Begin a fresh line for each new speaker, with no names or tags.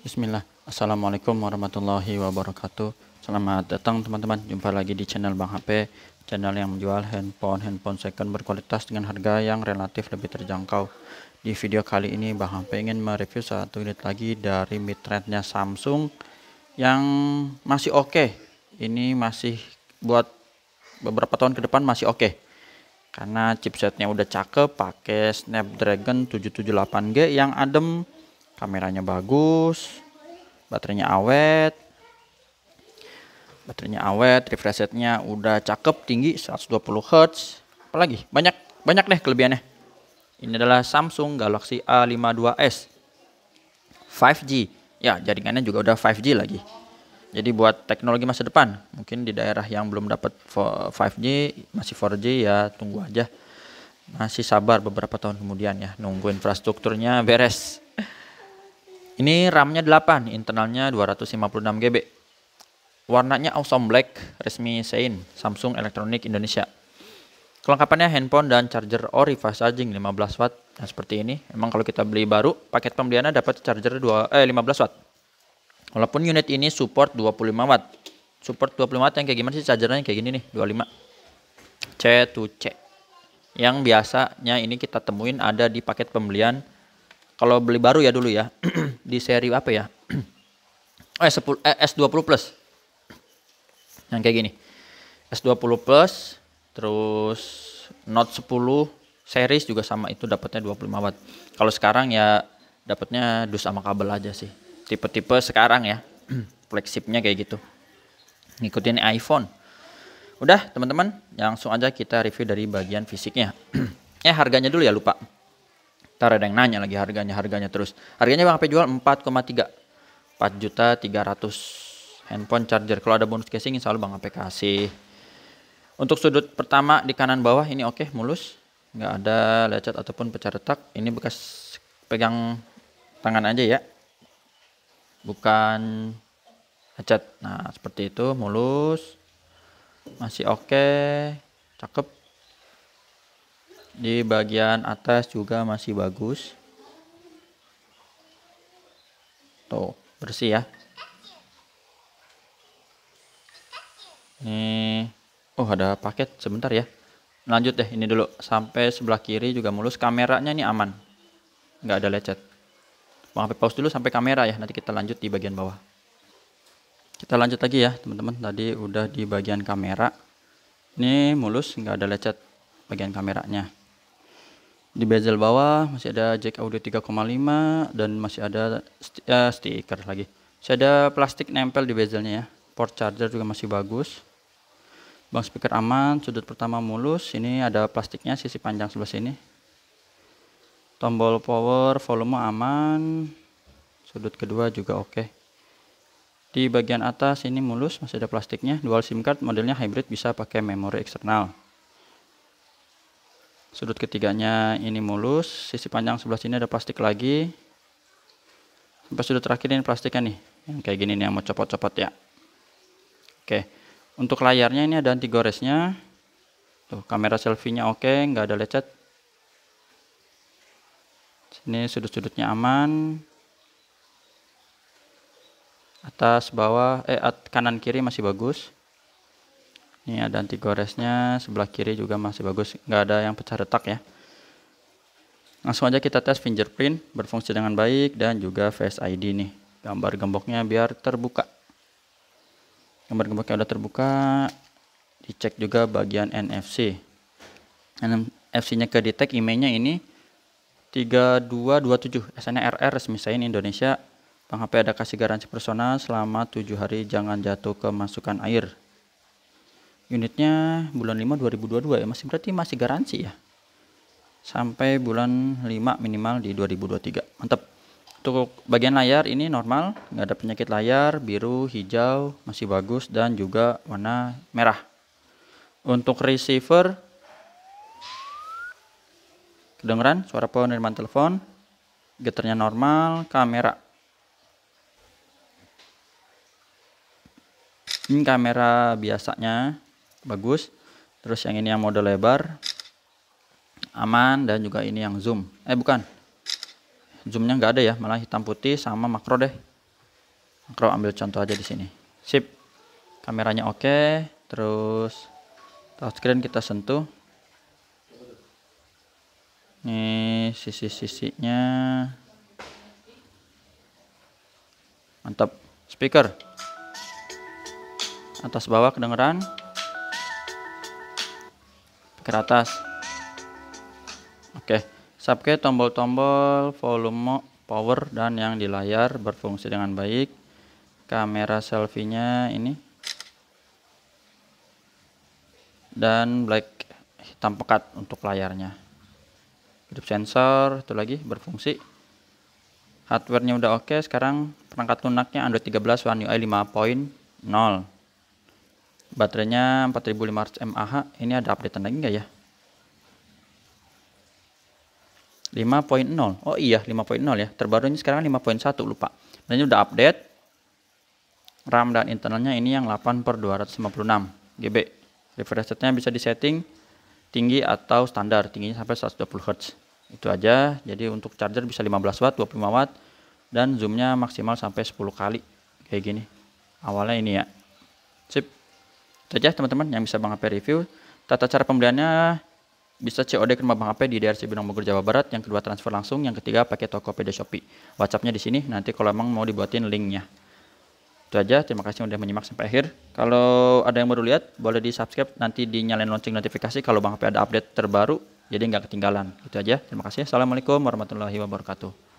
Bismillah. Assalamualaikum warahmatullahi wabarakatuh. Selamat datang teman-teman. Jumpa lagi di channel Bang HP, channel yang menjual handphone second berkualitas dengan harga yang relatif lebih terjangkau. Di video kali ini Bang HP ingin mereview satu unit lagi dari mid-range-nya Samsung yang masih oke. Ini masih buat beberapa tahun ke depan masih oke. Karena chipsetnya udah cakep, pakai Snapdragon 778G yang adem, kameranya bagus, baterainya awet, refresh rate-nya udah cakep, tinggi 120 Hz. Apalagi banyak deh kelebihannya. Ini adalah Samsung Galaxy A52s 5G. Ya, jaringannya juga udah 5G lagi. Jadi buat teknologi masa depan, mungkin di daerah yang belum dapat 5G, masih 4G ya tunggu aja. Masih sabar beberapa tahun kemudian ya, nunggu infrastrukturnya beres. Ini RAM-nya 8, internalnya 256 GB. Warnanya awesome black, resmi Sein, Samsung Electronics Indonesia. Kelengkapannya handphone dan charger ori fast charging 15 watt. Nah, seperti ini. Emang kalau kita beli baru, paket pembeliannya dapat charger 15 watt. Walaupun unit ini support 25 watt. Support 25 watt yang kayak gimana sih chargernya kayak gini nih, 25. C to C. Yang biasanya ini kita temuin ada di paket pembelian kalau beli baru ya dulu ya. Di seri apa ya? S20 Plus. Yang kayak gini. S20 Plus, terus Note 10 series juga sama, itu dapatnya 25 watt. Kalau sekarang ya dapatnya dus sama kabel aja sih. Tipe-tipe sekarang ya. Flagshipnya kayak gitu. Ngikutin iPhone. Udah teman-teman, langsung aja kita review dari bagian fisiknya. Harganya dulu ya, lupa. Ntar ada yang nanya lagi harganya terus. Harganya Bang HP jual 4,3. 4.300.000. Handphone charger. Kalau ada bonus casing insya Allah Bang HP kasih. Untuk sudut pertama di kanan bawah ini oke, mulus. Nggak ada lecet ataupun pecah retak. Ini bekas pegang tangan aja ya. Bukan lecet. Nah seperti itu, mulus. Masih oke. Cakep. Di bagian atas juga masih bagus. Tuh, bersih ya. Nih, ada paket sebentar ya. Lanjut deh ini dulu. Sampai sebelah kiri juga mulus. Kameranya ini aman. Nggak ada lecet. Bang HP pause dulu sampai kamera ya. Nanti kita lanjut di bagian bawah. Kita lanjut lagi ya teman-teman. Tadi udah di bagian kamera. Ini mulus, nggak ada lecet bagian kameranya. Di bezel bawah masih ada jack audio 3,5 dan masih ada stiker lagi. Masih ada plastik nempel di bezelnya ya. Port charger juga masih bagus. Bang speaker aman, sudut pertama mulus. Ini ada plastiknya sisi panjang sebelah sini. Tombol power, volume aman. Sudut kedua juga oke. Di bagian atas ini mulus, masih ada plastiknya. Dual SIM card, modelnya hybrid, bisa pakai memori eksternal. Sudut ketiganya ini mulus, sisi panjang sebelah sini ada plastik lagi. Sampai sudut terakhir ini plastiknya nih, yang kayak gini nih yang mau copot-copot ya. Oke, untuk layarnya ini ada anti goresnya. Tuh, kamera selfie-nya oke, nggak ada lecet. Sini sudut-sudutnya aman. Atas, bawah, kanan kiri masih bagus. Ini ada anti goresnya, sebelah kiri juga masih bagus, nggak ada yang pecah retak ya. Langsung aja kita tes fingerprint, berfungsi dengan baik, dan juga Face ID nih. Gambar gemboknya biar terbuka. Gambar gemboknya udah terbuka, dicek juga bagian NFC. NFC-nya ke detect, emailnya ini 3227, SN RR resmi Sein Indonesia. Bang HP ada kasih garansi personal selama 7 hari, jangan jatuh kemasukan air. Unitnya bulan 5 2022 ya, berarti masih garansi ya. Sampai bulan 5 minimal di 2023. Mantap. Untuk bagian layar ini normal, nggak ada penyakit layar, biru, hijau, masih bagus dan juga warna merah. Untuk receiver, kedengeran suara penerimaan telepon, getarnya normal, kamera. Ini kamera biasanya bagus. Terus yang ini yang mode lebar aman, dan juga ini yang zoom. Bukan, zoomnya nggak ada ya, malah hitam putih sama makro deh. Makro ambil contoh aja di sini. Sip. Kameranya oke, terus touchscreen kita sentuh. Nih sisi-sisinya. Mantap. Speaker. Atas bawah kedengeran. Speaker atas. Oke. Subke tombol-tombol, volume, power, dan yang di layar berfungsi dengan baik. Kamera selfie-nya ini. Dan black hitam pekat untuk layarnya. Grip sensor itu lagi berfungsi. Hardware-nya udah oke. Sekarang perangkat lunaknya Android 13 One UI 5.0. Baterainya 4500 mAh. Ini ada updatean lagi nggak ya? 5.0. Oh iya 5.0 ya. Terbarunya sekarang 5.1, lupa. Dan ini udah update. RAM dan internalnya ini yang 8/256 GB. Refresh rate-nya bisa disetting tinggi atau standar. Tingginya sampai 120 Hz. Itu aja. Jadi untuk charger bisa 15 watt, 25 watt, dan zoomnya maksimal sampai 10 kali kayak gini. Awalnya ini ya. Sip. Itu aja teman-teman yang bisa Bang HP review. Tata cara pembeliannya bisa COD ke rumah Bang HP di daerah Cibinong, Bogor, Jawa Barat. Yang kedua transfer langsung. Yang ketiga pakai Tokopedia, Shopee. WhatsApp-nya di sini. Nanti kalau emang mau dibuatin linknya. Itu aja, terima kasih udah menyimak sampai akhir. Kalau ada yang baru lihat, boleh di subscribe, nanti dinyalain lonceng notifikasi kalau Bang HP ada update terbaru, jadi nggak ketinggalan. Itu aja, terima kasih. Assalamualaikum warahmatullahi wabarakatuh.